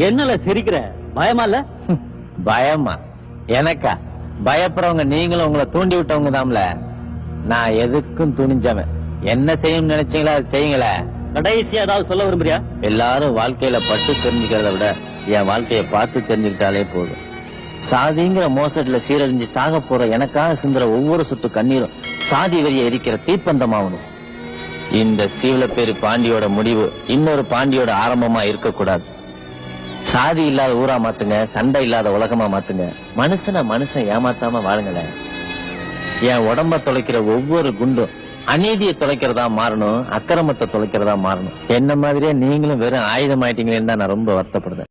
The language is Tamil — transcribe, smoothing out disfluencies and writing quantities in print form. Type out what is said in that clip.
என்னல சிரிக்கிற? பயமா இல்ல? பயமா? எனக்கா? பயப்படுறவங்க நீங்களும் உங்களை தூண்டி விட்டவங்க தான்ல. நான் எதுக்கும் துணிஞ்சவன். என்ன செய்யும் நினைச்சீங்களா அது செய்யுங்களே. கடைசியா ஏதாவது சொல்ல விரும்புறியா? எல்லாரும் வாழ்க்கையில பட்டு தெரிஞ்சுக்கிறத விட என் வாழ்க்கைய பார்த்து தெரிஞ்சுக்கிட்டாலே போதும். சாதிங்கிற மோசடில சீரழிஞ்சு சாக போற எனக்காக சிந்துற ஒவ்வொரு சொட்டு கண்ணீரும் சாதி வெறிய எரிக்கிற தீப்பந்தமாகணும். இந்த சீவலப்பேரி பாண்டியோட முடிவு இன்னொரு பாண்டியோட ஆரம்பமா இருக்கக்கூடாது. சாதி இல்லாத ஊரா மாத்துங்க, சண்டை இல்லாத உலகமா மாத்துங்க. மனுஷன் ஏமாத்தாம வாழுங்களேன். என் உடம்ப தொலைக்கிற ஒவ்வொரு குண்டும் அநீதியை தொலைக்கிறதா மாறணும், அக்கிரமத்தை தொலைக்கிறதா மாறணும். என்ன மாதிரியே நீங்களும் வெறும் ஆயுதம் ஆயிட்டீங்களேன்னு தான் நான் ரொம்ப வருத்தப்படுறேன்.